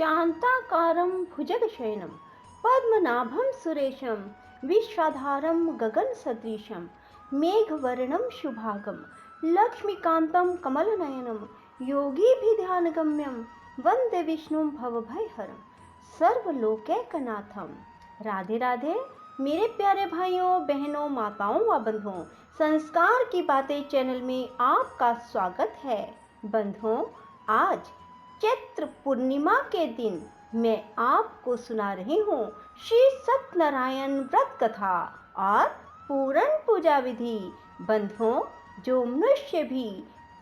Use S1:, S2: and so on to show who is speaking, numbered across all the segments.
S1: शान्ताकारं भुजगशयनं पद्मनाभं सुरेशं विश्वाधारं गगनसदृशं मेघवर्णं शुभांगं लक्ष्मीकान्तं कमलनयनं योगिभिध्यानगम्यं वन्दे विष्णुं भवभयहरं सर्वलोकैकनाथं। राधे राधे मेरे प्यारे भाइयों बहनों माताओं व बंधुओं, संस्कार की बातें चैनल में आपका स्वागत है। बंधुओं, आज चैत्र पूर्णिमा के दिन मैं आपको सुना रही हूँ श्री सत्यनारायण व्रत कथा और पूरण पूजा विधि। बंधुओं, जो मनुष्य भी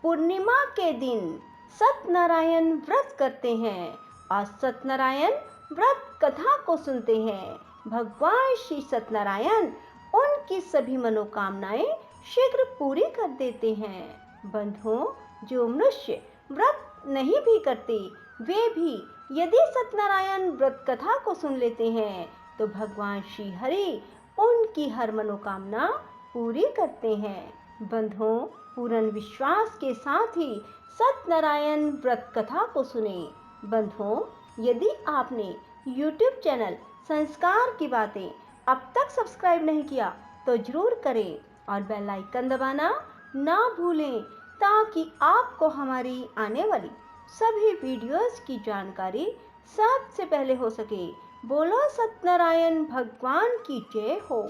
S1: पूर्णिमा के दिन सत्यनारायण व्रत करते हैं और सत्यनारायण व्रत कथा को सुनते हैं, भगवान श्री सत्यनारायण उनकी सभी मनोकामनाएं शीघ्र पूरी कर देते हैं। बंधुओं, जो मनुष्य व्रत नहीं भी करते, वे भी यदि सत्यनारायण व्रत कथा को सुन लेते हैं तो भगवान श्री हरि उनकी हर मनोकामना पूरी करते हैं। बंधुओं, पूर्ण विश्वास के साथ ही सत्यनारायण व्रत कथा को सुने। बंधुओं, यदि आपने YouTube चैनल संस्कार की बातें अब तक सब्सक्राइब नहीं किया तो जरूर करें और बेल आइकन दबाना ना भूलें, ताकि आपको हमारी आने वाली सभी वीडियोस की जानकारी सबसे पहले हो सके। बोलो सत्यनारायण भगवान की जय हो।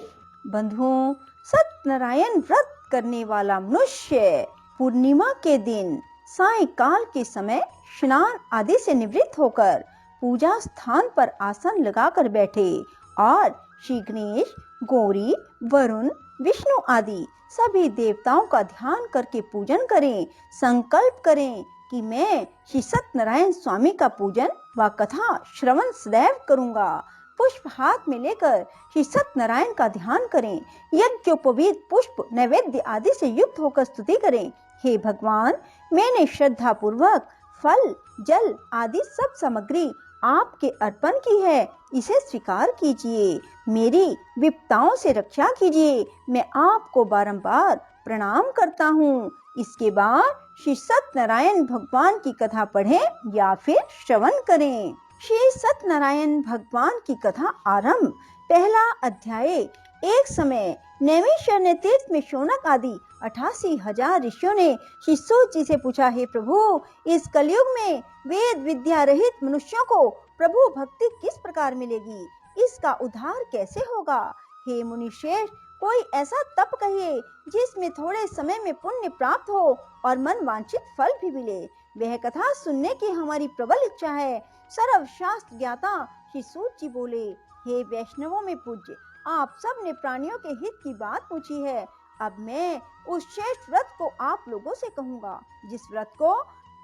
S2: बंधुओं, सत्यनारायण व्रत करने वाला मनुष्य पूर्णिमा के दिन सायंकाल के समय स्नान आदि से निवृत्त होकर पूजा स्थान पर आसन लगाकर बैठे और श्री गणेश, गौरी, वरुण, विष्णु आदि सभी देवताओं का ध्यान करके पूजन करें। संकल्प करें कि मैं श्री सत्यनारायण स्वामी का पूजन व कथा श्रवण सदैव करूंगा। पुष्प हाथ में लेकर श्री सत्यनारायण का ध्यान करें। यज्ञोपवीत पुष्प नैवेद्य आदि से युक्त होकर स्तुति करें। हे भगवान, मैंने श्रद्धा पूर्वक फल, जल आदि सब सामग्री आपके अर्पण की है, इसे स्वीकार कीजिए। मेरी विपदाओं से रक्षा कीजिए। मैं आपको बारंबार प्रणाम करता हूँ। इसके बाद श्री सत्यनारायण भगवान की कथा पढ़ें या फिर श्रवण करें। श्री सत्यनारायण भगवान की कथा आरंभ। पहला अध्याय। एक समय नैमिषारण्य ने तीर्थ में शौनक आदि 88,000 ऋषियों ने श्री सूत जी से पूछा, हे प्रभु, इस कलयुग में वेद विद्या रहित मनुष्यों को प्रभु भक्ति किस प्रकार मिलेगी? इसका उद्धार कैसे होगा? हे मुनिश्रेष्ठ, कोई ऐसा तप कहिए जिसमें थोड़े समय में पुण्य प्राप्त हो और मन वांछित फल भी मिले। वह कथा सुनने की हमारी प्रबल इच्छा है। सर्वशास्त्र ज्ञाता श्री सूत जी बोले, हे वैष्णवों में पूज्य, आप सब ने प्राणियों के हित की बात पूछी है। अब मैं उस श्रेष्ठ व्रत को आप लोगों से कहूँगा, जिस व्रत को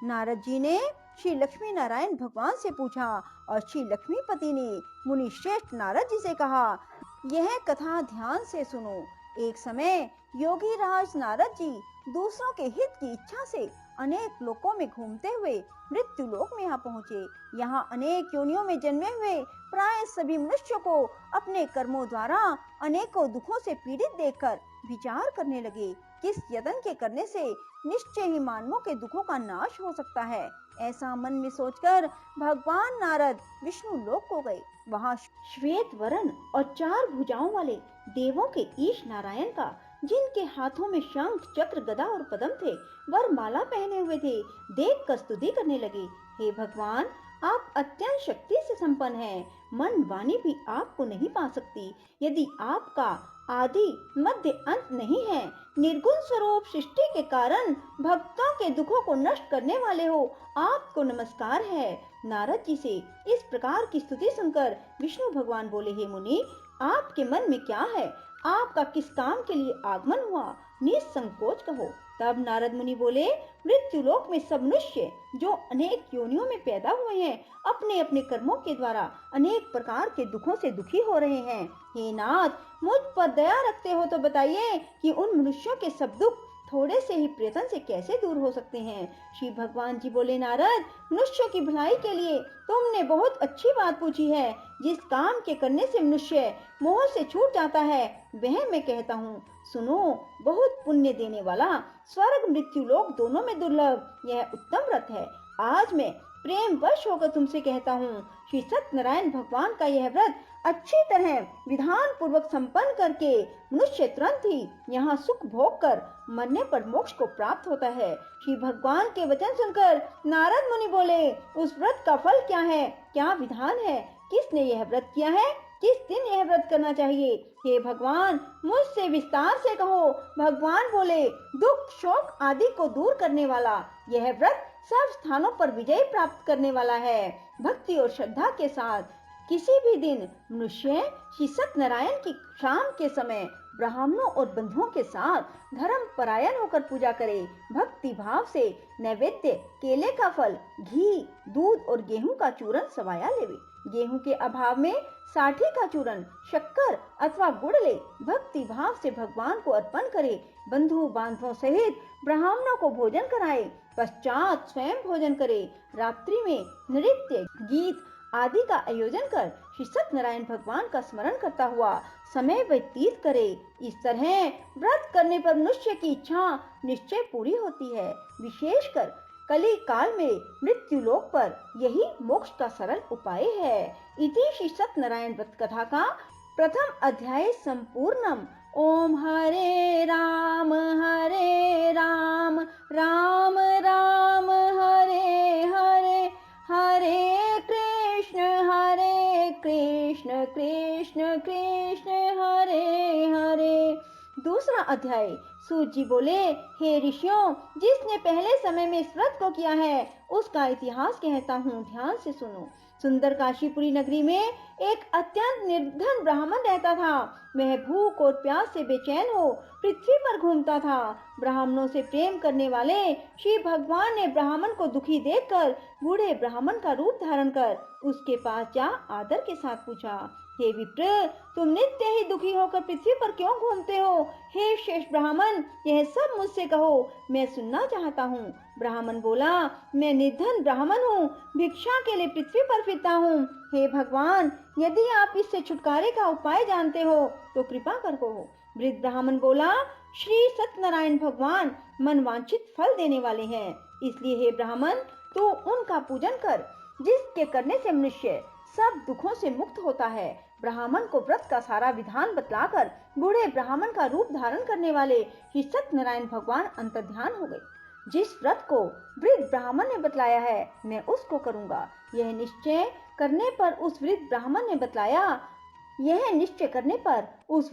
S2: नारद जी ने श्री लक्ष्मी नारायण भगवान से पूछा और श्री लक्ष्मीपति ने मुनि श्रेष्ठ नारद जी से कहा। यह कथा ध्यान से सुनो। एक समय योगी राज नारद जी दूसरों के हित की इच्छा से अनेक लोकों में घूमते हुए मृत्यु लोक में यहाँ पहुँचे। यहाँ अनेक योनियों में जन्मे हुए प्राय सभी मनुष्यों को अपने कर्मों द्वारा अनेकों दुखों से पीड़ित देखकर विचार करने लगे, किस यत्न के करने से निश्चय ही मानवों के दुखों का नाश हो सकता है। ऐसा मन में सोचकर भगवान नारद विष्णु लोक को गए। वहाँ
S1: श्वेत वर्ण और 4 भुजाओं वाले देवों के ईश नारायण का, जिनके हाथों में शंख, चक्र, गदा और पद्म थे, वरमाला पहने हुए थे, देखकर स्तुति करने लगे। हे भगवान, आप अत्यंत शक्ति से संपन्न हैं। मन वाणी भी आपको नहीं पा सकती। यदि आपका आदि मध्य अंत नहीं है, निर्गुण स्वरूप सृष्टि के कारण भक्तों के दुखों को नष्ट करने वाले हो, आपको नमस्कार है। नारद जी से इस प्रकार की स्तुति सुनकर विष्णु भगवान बोले, हे मुनि, आपके मन में क्या है? आपका किस काम के लिए आगमन हुआ? निसंकोच कहो। तब नारद मुनि बोले, मृत्यु लोक में सब मनुष्य जो अनेक योनियों में पैदा हुए हैं, अपने अपने कर्मों के द्वारा अनेक प्रकार के दुखों से दुखी हो रहे हैं। हे नाथ, मुझ पर दया रखते हो तो बताइए कि उन मनुष्यों के सब दुख थोड़े से ही प्रयत्न से कैसे दूर हो सकते हैं? श्री भगवान जी बोले, नारद, मनुष्यों की भलाई के लिए तुमने बहुत अच्छी बात पूछी है। जिस काम के करने से मनुष्य मोह से छूट जाता है, वह मैं कहता हूँ। सुनो, बहुत पुण्य देने वाला, स्वर्ग मृत्यु लोक दोनों में दुर्लभ यह उत्तम व्रत है। आज मैं प्रेम वश होकर तुमसे कहता हूँ, श्री सत्यनारायण भगवान का यह व्रत अच्छी तरह विधान पूर्वक संपन्न करके मनुष्य तुरंत ही यहाँ सुख भोग कर मरने पर मोक्ष को प्राप्त होता है। श्री भगवान के वचन सुनकर नारद मुनि बोले, उस व्रत का फल क्या है, क्या विधान है, किसने यह व्रत किया है, किस दिन यह व्रत करना चाहिए? हे भगवान, मुझसे विस्तार से कहो। भगवान बोले, दुख शोक आदि को दूर करने वाला यह व्रत सब स्थानों पर विजय प्राप्त करने वाला है। भक्ति और श्रद्धा के साथ किसी भी दिन मनुष्य श्री सत्यनारायण की शाम के समय ब्राह्मणों और बंधुओं के साथ धर्म परायण होकर पूजा करे। भक्ति भाव से नैवेद्य केले का फल, घी, दूध और गेहूं का चूरन सवाया लेवे। गेहूं के अभाव में साठी का चूरन, शक्कर अथवा गुड़ ले भक्ति भाव से भगवान को अर्पण करे। बंधु बांधवों सहित ब्राह्मणों को भोजन कराए, पश्चात स्वयं भोजन करे। रात्रि में नृत्य गीत आदि का आयोजन कर श्री सत्यनारायण भगवान का स्मरण करता हुआ समय व्यतीत करे। इस तरह व्रत करने पर मनुष्य की इच्छा निश्चय पूरी होती है। विशेषकर कली काल में मृत्यु लोक पर यही मोक्ष का सरल उपाय है। इति श्री सत्यनारायण व्रत कथा का प्रथम अध्याय संपूर्णम। ओम हरे राम राम राम हरे हरे, हरे कृष्ण कृष्ण कृष्ण हरे हरे। दूसरा अध्याय। सूत जी बोले, हे ऋषियों, जिसने पहले समय में इस व्रत को किया है उसका इतिहास कहता हूँ, ध्यान से सुनो। सुंदर काशीपुरी नगरी में एक अत्यंत निर्धन ब्राह्मण रहता था। वह भूख और प्यास से बेचैन हो पृथ्वी पर घूमता था। ब्राह्मणों से प्रेम करने वाले श्री भगवान ने ब्राह्मण को दुखी देखकर बूढ़े ब्राह्मण का रूप धारण कर उसके पास जा आदर के साथ पूछा, हे विप्र, तुम नित्य ही दुखी होकर पृथ्वी पर क्यों घूमते हो? हे श्रेष्ठ ब्राह्मण, यह सब मुझसे कहो, मैं सुनना चाहता हूँ। ब्राह्मण बोला, मैं निर्धन ब्राह्मण हूँ, भिक्षा के लिए पृथ्वी पर फिरता हूँ। हे भगवान, यदि आप इससे छुटकारे का उपाय जानते हो तो कृपा कर कहो। वृद्ध ब्राह्मण बोला, श्री सत्यनारायण भगवान मनवांछित फल देने वाले हैं, इसलिए हे ब्राह्मण, तू उनका पूजन कर, जिसके करने से मनुष्य सब दुखों से मुक्त होता है। ब्राह्मण को व्रत का सारा विधान बतलाकर बूढ़े ब्राह्मण का रूप धारण करने वाले श्री सत्यनारायण भगवान अंतर्ध्यान हो गए। जिस व्रत को वृद्ध ब्राह्मण ने बतलाया है मैं उसको करूंगा। यह निश्चय करने पर उस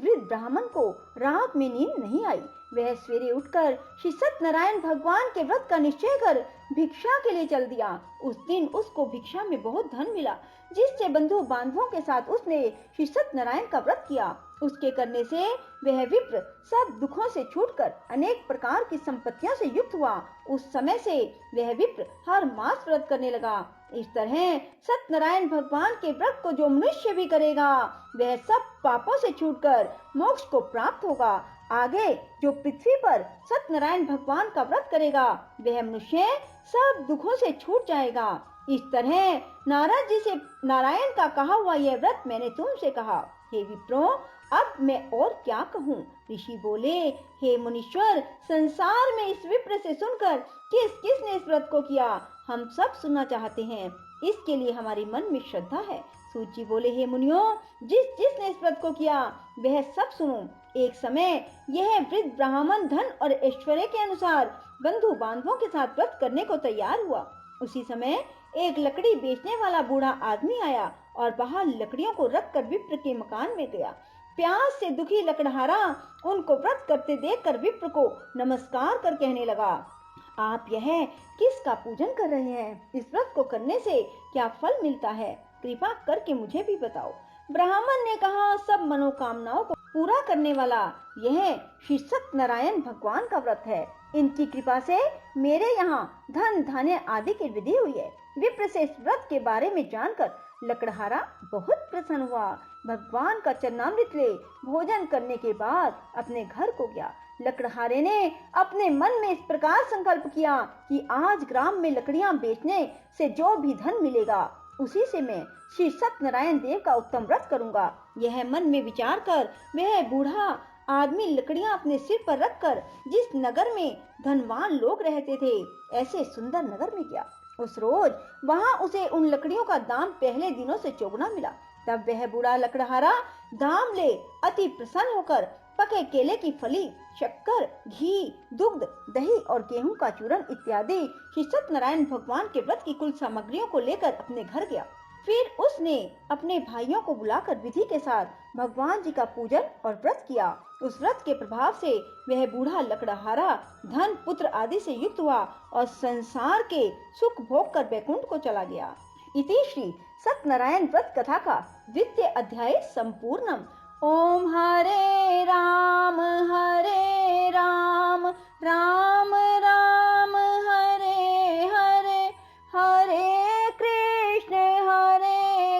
S1: वृद्ध ब्राह्मण को रात में नींद नहीं आई। वह सवेरे उठकर श्री सत्यनारायण भगवान के व्रत का निश्चय कर भिक्षा के लिए चल दिया। उस दिन उसको भिक्षा में बहुत धन मिला, जिससे बंधु बांधवों के साथ उसने श्री सत्यनारायण का व्रत किया। उसके करने से वह विप्र सब दुखों से छूटकर अनेक प्रकार की संपत्तियों से युक्त हुआ। उस समय से वह विप्र हर मास व्रत करने लगा। इस तरह सत्यनारायण भगवान के व्रत को जो मनुष्य भी करेगा वह सब पापों से छूटकर मोक्ष को प्राप्त होगा। आगे जो पृथ्वी पर सत्यनारायण भगवान का व्रत करेगा वह मनुष्य सब दुखों से छूट जाएगा। इस तरह नारद जी से नारायण का कहा हुआ यह व्रत मैंने तुमसे कहा। हे विप्रो, अब मैं और क्या कहूँ? ऋषि बोले, हे मुनीश्वर, संसार में इस विप्र से सुनकर किस किसने इस व्रत को किया हम सब सुनना चाहते हैं। इसके लिए हमारे मन में श्रद्धा है। सूत जी बोले, हे मुनियों, जिसने इस व्रत को किया वह सब सुनो। एक समय यह वृद्ध ब्राह्मण धन और ऐश्वर्य के अनुसार बंधु बांधवों के साथ व्रत करने को तैयार हुआ। उसी समय एक लकड़ी बेचने वाला बूढ़ा आदमी आया और बाहर लकड़ियों को रखकर विप्र के मकान में गया। प्यास से दुखी लकड़हारा उनको व्रत करते देखकर विप्र को नमस्कार कर कहने लगा, आप यह किसका पूजन कर रहे हैं? इस व्रत को करने से क्या फल मिलता है? कृपा करके मुझे भी बताओ। ब्राह्मण ने कहा, सब मनोकामनाओं को पूरा करने वाला यह श्री सत्यनारायण भगवान का व्रत है। इनकी कृपा से मेरे यहाँ धन धान्य आदि की विधि हुई है। विप्र से इस व्रत के बारे में जानकर लकड़हारा बहुत प्रसन्न हुआ। भगवान का चरणामृत ले भोजन करने के बाद अपने घर को गया। लकड़हारे ने अपने मन में इस प्रकार संकल्प किया कि आज ग्राम में लकड़ियां बेचने से जो भी धन मिलेगा उसी से मैं श्री सत्यनारायण देव का उत्तम व्रत करूंगा। यह मन में विचार कर वह बूढ़ा आदमी लकड़ियां अपने सिर पर रखकर जिस नगर में धनवान लोग रहते थे ऐसे सुंदर नगर में गया। उस रोज वहां उसे उन लकड़ियों का दाम पहले दिनों से चौगुना मिला। तब वह बूढ़ा लकड़हारा दाम ले अति प्रसन्न होकर पके केले की फली, शक्कर, घी, दुग्ध, दही और गेहूं का चूरन इत्यादि श्री सत्यनारायण भगवान के व्रत की कुल सामग्रियों को लेकर अपने घर गया। फिर उसने अपने भाइयों को बुलाकर विधि के साथ भगवान जी का पूजन और व्रत किया। उस व्रत के प्रभाव से वह बूढ़ा लकड़हारा धन पुत्र आदि से युक्त हुआ और संसार के सुख भोग कर बैकुंठ को चला गया। इति श्री सत्यनारायण व्रत कथा का द्वितीय अध्याय संपूर्णम। ओम हरे राम राम राम हरे हरे, हरे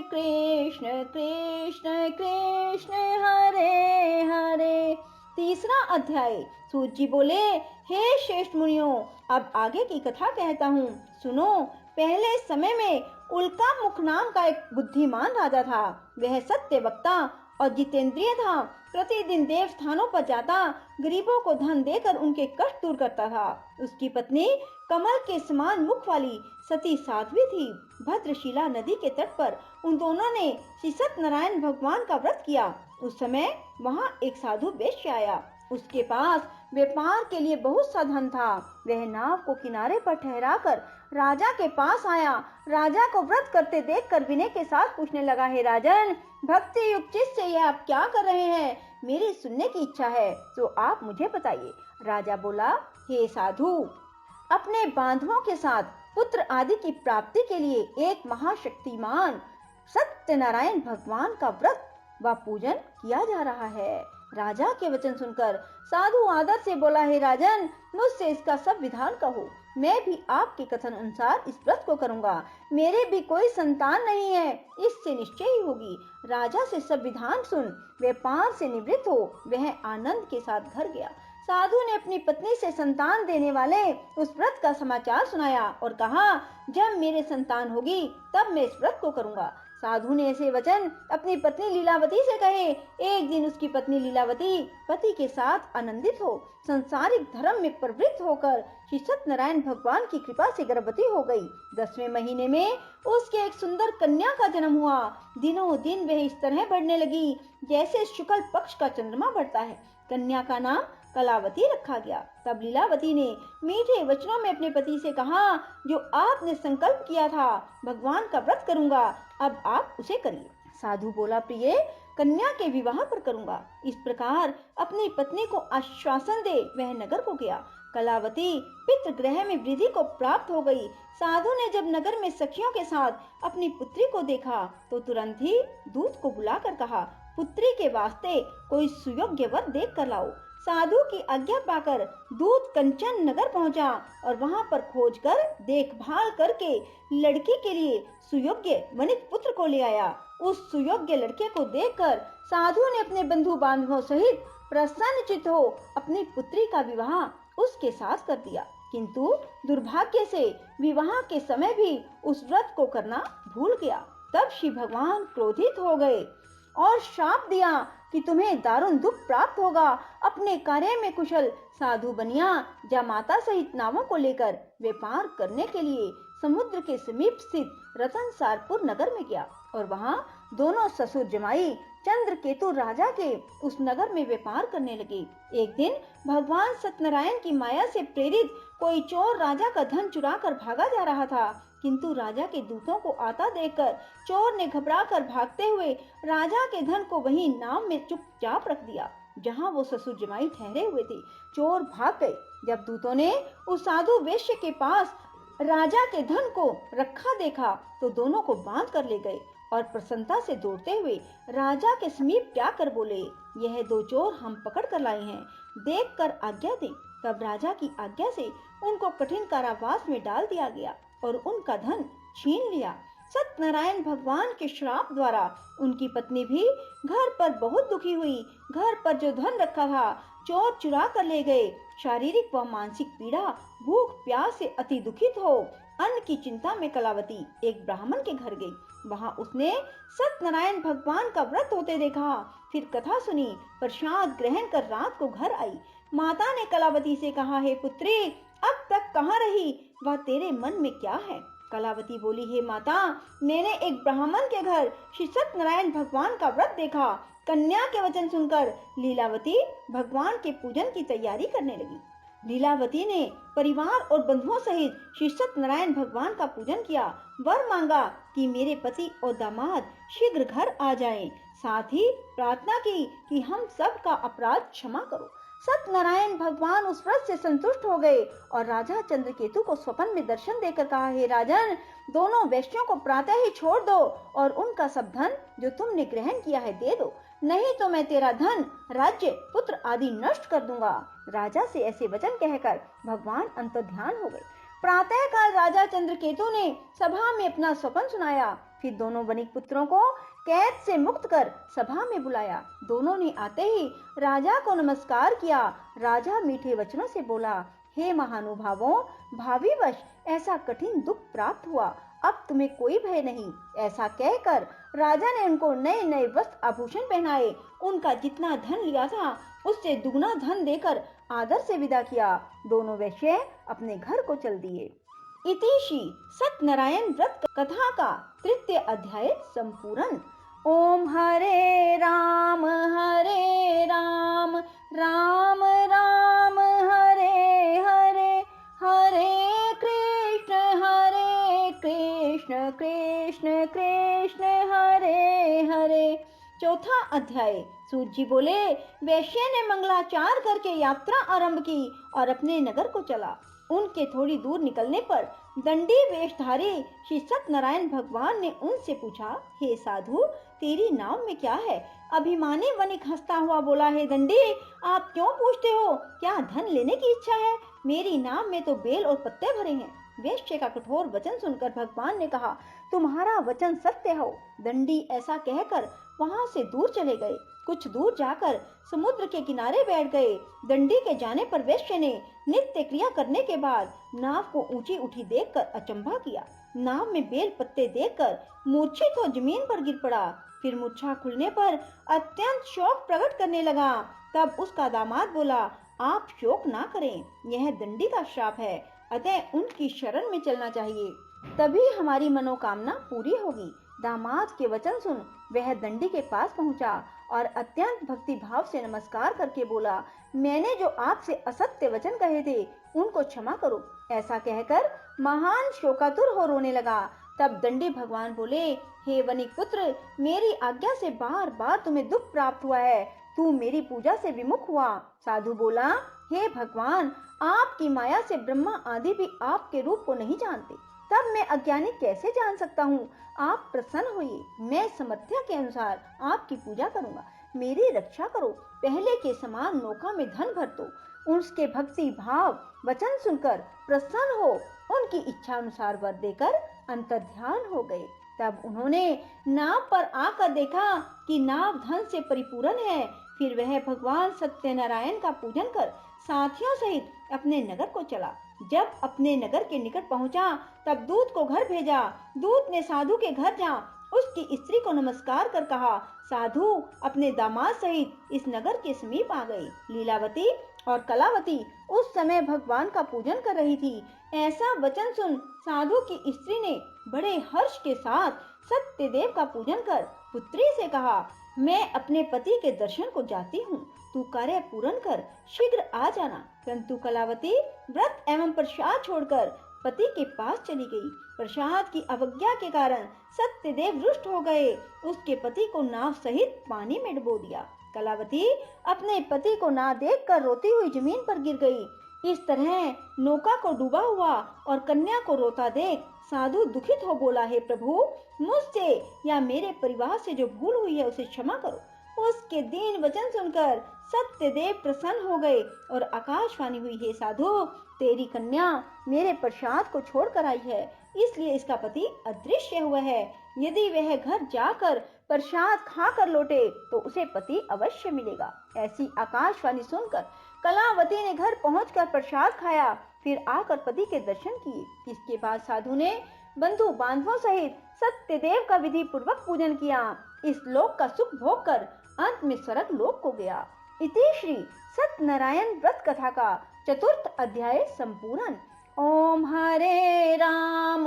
S1: कृष्ण कृष्ण कृष्ण हरे हरे। तीसरा अध्याय। सूत जी बोले, हे श्रेष्ठ मुनियों, अब आगे की कथा कहता हूँ, सुनो। पहले समय में उल्का मुख नाम का एक बुद्धिमान राजा था। वह सत्य वक्ता और जितेंद्रिय था। प्रतिदिन देव स्थानों पर जाता, गरीबों को धन देकर उनके कष्ट दूर करता था। उसकी पत्नी कमल के समान मुख वाली सती साध्वी थी। भद्रशिला नदी के तट पर उन दोनों ने श्री सत्यनारायण भगवान का व्रत किया। उस समय वहाँ एक साधु वैश्य आया। उसके पास व्यापार के लिए बहुत सा धन था। वह नाव को किनारे पर ठहराकर राजा के पास आया। राजा को व्रत करते देखकर विनय के साथ पूछने लगा, हे राजन, भक्ति युक्त चित्त से यह आप क्या कर रहे हैं? मेरी सुनने की इच्छा है, तो आप मुझे बताइए। राजा बोला, हे साधु, अपने बांधवों के साथ पुत्र आदि की प्राप्ति के लिए एक महाशक्तिमान सत्यनारायण भगवान का व्रत व पूजन किया जा रहा है। राजा के वचन सुनकर साधु आदर से बोला, हे राजन, मुझसे इसका सब विधान कहो। मैं भी आपके कथन अनुसार इस व्रत को करूंगा। मेरे भी कोई संतान नहीं है, इससे निश्चय ही होगी। राजा से सब विधान सुन व्यापार से निवृत्त हो वह आनंद के साथ घर गया। साधु ने अपनी पत्नी से संतान देने वाले उस व्रत का समाचार सुनाया और कहा, जब मेरे संतान होगी तब मैं इस व्रत को करूंगा। साधु ने ऐसे वचन अपनी पत्नी लीलावती से कहे। एक दिन उसकी पत्नी लीलावती पति के साथ आनंदित हो संसारिक धर्म में प्रवृत्त होकर श्री सत्यनारायण भगवान की कृपा से गर्भवती हो गई। 10वें महीने में उसके एक सुंदर कन्या का जन्म हुआ। दिनों दिन वह इस तरह बढ़ने लगी जैसे शुक्ल पक्ष का चंद्रमा बढ़ता है। कन्या का नाम कलावती रखा गया। तब लीलावती ने मीठे वचनों में अपने पति से कहा, जो आपने संकल्प किया था, भगवान का व्रत करूंगा, अब आप उसे करिए। साधु बोला, प्रिय, कन्या के विवाह पर करूंगा। इस प्रकार अपनी पत्नी को आश्वासन दे वह नगर को गया। कलावती पितृगृह में वृद्धि को प्राप्त हो गई। साधु ने जब नगर में सखियों के साथ अपनी पुत्री को देखा तो तुरंत ही दूत को बुलाकर कहा, पुत्री के वास्ते कोई सुयोग्य वर देख कर लाओ। साधु की आज्ञा पाकर दूत कंचन नगर पहुंचा और वहां पर खोजकर देखभाल करके लड़की के लिए सुयोग्य वनित पुत्र को ले आया। उस सुयोग्य लड़के को देखकर साधु ने अपने बंधु बांधवों सहित प्रसन्नचित्त हो अपनी पुत्री का विवाह उसके साथ कर दिया। किंतु दुर्भाग्य से विवाह के समय भी उस व्रत को करना भूल गया। तब श्री भगवान क्रोधित हो गए और शाप दिया कि तुम्हें दारुण दुख प्राप्त होगा। अपने कार्य में कुशल साधु बनिया जामाता सहित नावों को लेकर व्यापार करने के लिए समुद्र के समीप स्थित रतनसारपुर नगर में गया और वहां दोनों ससुर जमाई चंद्रकेतु राजा के उस नगर में व्यापार करने लगे। एक दिन भगवान सत्यनारायण की माया से प्रेरित कोई चोर राजा का धन चुरा कर भागा जा रहा था, किंतु राजा के दूतों को आता देखकर चोर ने घबराकर भागते हुए राजा के धन को वहीं नाव में चुपचाप रख दिया जहां वो ससुर जमाई ठहरे हुए थे। चोर भाग गए। जब दूतों ने उस साधु वैश्य के पास राजा के धन को रखा देखा तो दोनों को बांध कर ले गए और प्रसन्नता से दौड़ते हुए राजा के समीप जाकर बोले, यह दो चोर हम पकड़ कर लाए हैं, देख कर आज्ञा दे। तब राजा की आज्ञा से उनको कठिन कारावास में डाल दिया गया और उनका धन छीन लिया। सत्यनारायण भगवान के श्राप द्वारा उनकी पत्नी भी घर पर बहुत दुखी हुई। घर पर जो धन रखा था चोर चुरा कर ले गए। शारीरिक व मानसिक पीड़ा, भूख प्यास से अति दुखित हो अन्न की चिंता में कलावती एक ब्राह्मण के घर गई। वहां उसने सत्यनारायण भगवान का व्रत होते देखा। फिर कथा सुनी, प्रसाद ग्रहण कर रात को घर आई। माता ने कलावती से कहा, हे पुत्री, अब तक कहाँ रही? वह तेरे मन में क्या है? कलावती बोली, हे माता, मैंने एक ब्राह्मण के घर श्री सत्यनारायण भगवान का व्रत देखा। कन्या के वचन सुनकर लीलावती भगवान के पूजन की तैयारी करने लगी। लीलावती ने परिवार और बंधुओं सहित श्री सत्यनारायण भगवान का पूजन किया, वर मांगा कि मेरे पति और दामाद शीघ्र घर आ जाएं। साथ ही प्रार्थना की कि हम सब का अपराध क्षमा करो। सत्यनारायण भगवान उस व्रत से संतुष्ट हो गए और राजा चंद्रकेतु को स्वप्न में दर्शन देकर कहा, हे राजन, दोनों वैश्यों को प्रातः ही छोड़ दो और उनका सब धन जो तुमने ग्रहण किया है दे दो, नहीं तो मैं तेरा धन, राज्य, पुत्र आदि नष्ट कर दूंगा। राजा से ऐसे वचन कहकर भगवान अंतर्ध्यान हो गए। प्रातः काल राजा चंद्रकेतु ने सभा में अपना स्वप्न सुनाया। फिर दोनों वणिक पुत्रों को कैद से मुक्त कर सभा में बुलाया। दोनों ने आते ही राजा को नमस्कार किया। राजा मीठे वचनों से बोला, हे महानुभावों, भावीवश ऐसा कठिन दुख प्राप्त हुआ, अब तुम्हें कोई भय नहीं। ऐसा कहकर राजा ने उनको नए नए वस्त्र आभूषण पहनाए। उनका जितना धन लिया था उससे दुगना धन देकर आदर से विदा किया। दोनों वैश्य अपने घर को चल दिए। इति श्री सत्यनारायण व्रत कथा का तृतीय अध्याय संपूर्ण। ओम हरे राम राम राम हरे हरे, हरे कृष्ण कृष्ण कृष्ण हरे हरे। चौथा अध्याय। सूत जी बोले, वैश्य ने मंगलाचार करके यात्रा आरंभ की और अपने नगर को चला। उनके थोड़ी दूर निकलने पर दंडी वेशधारी श्री सत्यनारायण भगवान ने उनसे पूछा, हे साधु, तेरी नाव में क्या है? अभिमानी वणिक हंसता हुआ बोला, हे दंडी, आप क्यों पूछते हो? क्या धन लेने की इच्छा है? मेरी नाव में तो बेल और पत्ते भरे हैं। वैश्य का कठोर वचन सुनकर भगवान ने कहा, तुम्हारा वचन सत्य हो। दंडी ऐसा कहकर वहां से दूर चले गए। कुछ दूर जाकर समुद्र के किनारे बैठ गए। दंडी के जाने पर वैश्य ने नित्य क्रिया करने के बाद नाव को ऊंची उठी देखकर अचंभा किया। नाव में बेल पत्ते देखकर मूर्छित हो जमीन पर गिर पड़ा। फिर मूर्छा खुलने पर अत्यंत शोक प्रकट करने लगा। तब उसका दामाद बोला, आप शोक ना करें, यह दंडी का श्राप है, अतः उनकी शरण में चलना चाहिए, तभी हमारी मनोकामना पूरी होगी। दामाद के वचन सुन वह दंडी के पास पहुंचा और अत्यंत भक्ति भाव से नमस्कार करके बोला, मैंने जो आपसे असत्य वचन कहे थे उनको क्षमा करो। ऐसा कहकर महान शोकातुर हो रोने लगा। तब दंडी भगवान बोले, हे वणिक पुत्र, मेरी आज्ञा से बार बार तुम्हें दुख प्राप्त हुआ है, तू मेरी पूजा से विमुख हुआ। साधु बोला, हे भगवान, आपकी माया से ब्रह्मा आदि भी आपके रूप को नहीं जानते, तब मैं अज्ञानी कैसे जान सकता हूँ? आप प्रसन्न होइए, मैं समर्थ्य के अनुसार आपकी पूजा करूँगा, मेरी रक्षा करो। पहले के समान नौका में धन भर दो। उसके भक्ति भाव वचन सुनकर प्रसन्न हो उनकी इच्छा अनुसार वर देकर अंतर्ध्यान हो गए। तब उन्होंने नाव पर आकर देखा कि नाव धन से परिपूर्ण है। फिर वह भगवान सत्यनारायण का पूजन कर साथियों सहित अपने नगर को चला। जब अपने नगर के निकट पहुंचा तब दूत को घर भेजा। दूत ने साधु के घर जा उसकी स्त्री को नमस्कार कर कहा, साधु अपने दामाद सहित इस नगर के समीप आ गए। लीलावती और कलावती उस समय भगवान का पूजन कर रही थी। ऐसा वचन सुन साधु की स्त्री ने बड़े हर्ष के साथ सत्यदेव का पूजन कर पुत्री से कहा, मैं अपने पति के दर्शन को जाती हूँ, तू कार्य पूर्ण कर शीघ्र आ जाना। परंतु कलावती व्रत एवं प्रसाद छोड़कर पति के पास चली गई। प्रसाद की अवज्ञा के कारण सत्यदेव रुष्ट हो गए। उसके पति को नाव सहित पानी में डुबो दिया। कलावती अपने पति को ना देखकर रोती हुई जमीन पर गिर गई। इस तरह नौका को डूबा हुआ और कन्या को रोता देख साधु दुखित हो बोला, हे प्रभु, मुझसे या मेरे परिवार से जो भूल हुई है उसे क्षमा करो। उसके दीन वचन सुनकर सत्यदेव प्रसन्न हो गए और आकाशवाणी हुई, हे साधु, तेरी कन्या मेरे प्रसाद को छोड़कर आई है, इसलिए इसका पति अदृश्य हुआ है। यदि वह घर जाकर प्रसाद खाकर लौटे तो उसे पति अवश्य मिलेगा। ऐसी आकाशवाणी सुनकर कलावती ने घर पहुंचकर प्रसाद खाया, फिर आकर पति के दर्शन किए। इसके बाद साधु ने बंधु बांधवों सहित सत्यदेव का विधि पूर्वक पूजन किया। इस लोक का सुख भोग कर अंत में स्वर्ग लोक को गया। इति श्री सत्यनारायण व्रत कथा का चतुर्थ अध्याय संपूर्ण। ओम हरे राम राम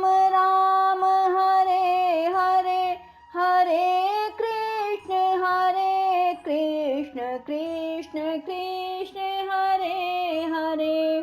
S1: राम हरे हरे, हरे कृष्ण कृष्ण कृष्ण हरे हरे।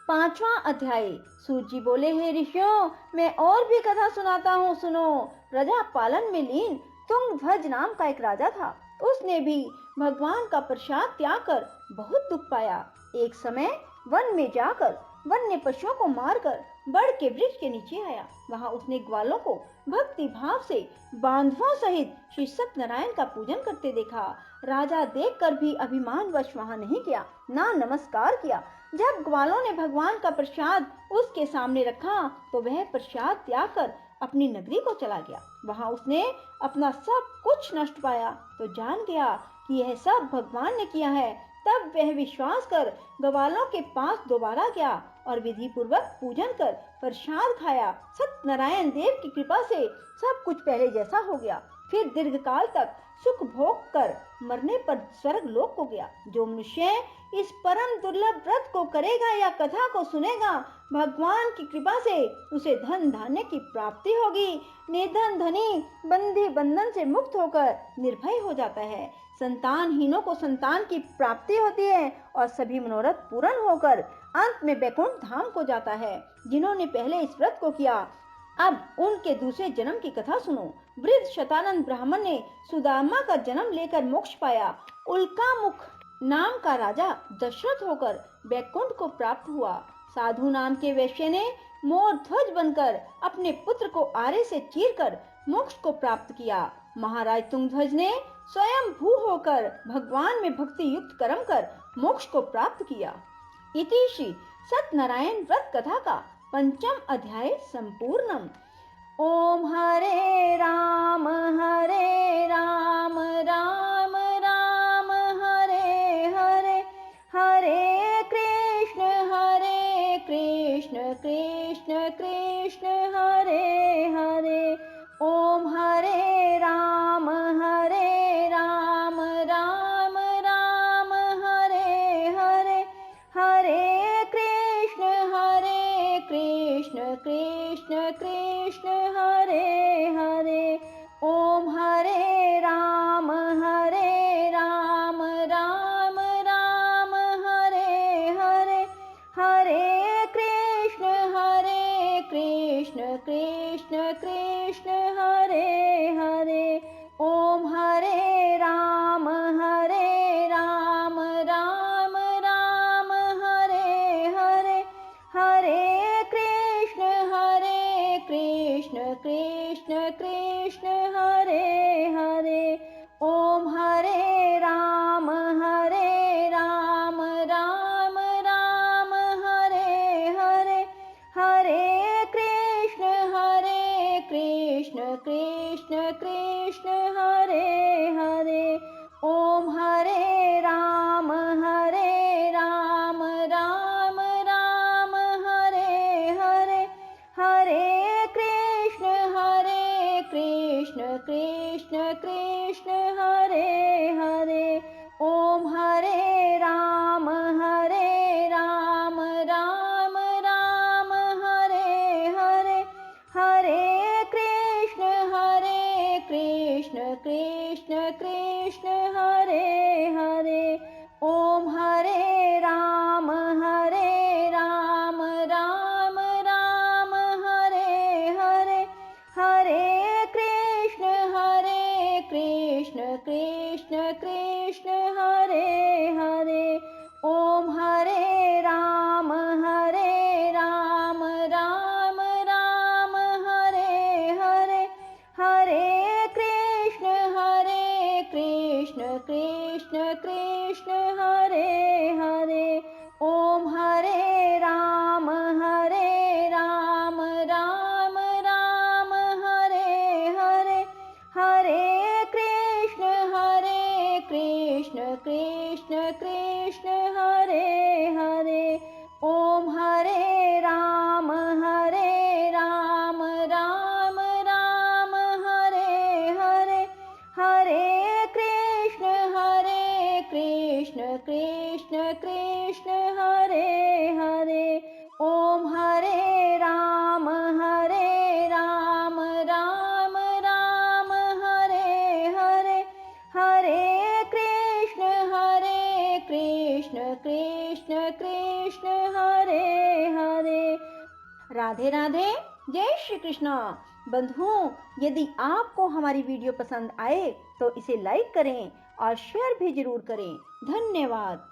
S1: पांचवा अध्याय। सूत जी बोले, हे ऋषियों, मैं और भी कथा सुनाता हूँ, सुनो। प्रजा पालन में लीन तुंगध्वज नाम का एक राजा था। उसने भी भगवान का प्रसाद त्याग कर बहुत दुख पाया। एक समय वन में जाकर वन्य पशुओं को मारकर बड़ के वृक्ष के नीचे आया। वहां उसने ग्वालों को भक्ति भाव से बांधवों सहित श्री सत्यनारायण का पूजन करते देखा। राजा देखकर भी अभिमानवश वहां नहीं गया, ना नमस्कार किया। जब ग्वालों ने भगवान का प्रसाद उसके सामने रखा तो वह प्रसाद त्याग कर अपनी नगरी को चला गया। वहां उसने अपना सब कुछ नष्ट पाया तो जान गया कि यह सब भगवान ने किया है। तब वह विश्वास कर ग्वालों के पास दोबारा गया और विधि पूर्वक पूजन कर प्रसाद खाया। सत्यनारायण देव की कृपा से सब कुछ पहले जैसा हो गया। फिर दीर्घकाल तक सुख भोग कर मरने पर स्वर्ग लोक को गया। जो मनुष्य इस परम दुर्लभ व्रत को करेगा या कथा को सुनेगा, भगवान की कृपा से उसे धन धान्य की प्राप्ति होगी। निर्धन धनी बंदी बंधन से मुक्त होकर निर्भय हो जाता है। संतानहीनों को संतान की प्राप्ति होती है और सभी मनोरथ पूर्ण होकर अंत में वैकुंठ धाम को जाता है। जिन्होंने पहले इस व्रत को किया, अब उनके दूसरे जन्म की कथा सुनो। वृद्ध शतानंद ब्राह्मण ने सुदामा का जन्म लेकर मोक्ष पाया। उल्कामुख नाम का राजा दशरथ होकर वैकुंठ को प्राप्त हुआ। साधु नाम के वैश्य ने मोर ध्वज बनकर अपने पुत्र को आरे से चीरकर मोक्ष को प्राप्त किया। महाराज तुंगध्वज ने स्वयं भू होकर भगवान में भक्ति युक्त कर्म कर मोक्ष को प्राप्त किया। इति श्री सत्यनारायण व्रत कथा का पंचम अध्याय संपूर्णम। ओम हरे राम राम राम हरे हरे, हरे कृष्ण कृष्ण कृष्ण हरे हरे। ओम हरे राम राम राम हरे हरे, हरे कृष्ण कृष्ण कृष्ण हरे हरे। ओम हरे राम कृष्ण हरे हरे, ओम हरे राम राम राम हरे हरे, हरे कृष्ण कृष्ण कृष्ण हरे हरे। राधे राधे, जय श्री कृष्ण। बंधुओं, यदि आपको हमारी वीडियो पसंद आए तो इसे लाइक करें और शेयर भी जरूर करें। धन्यवाद।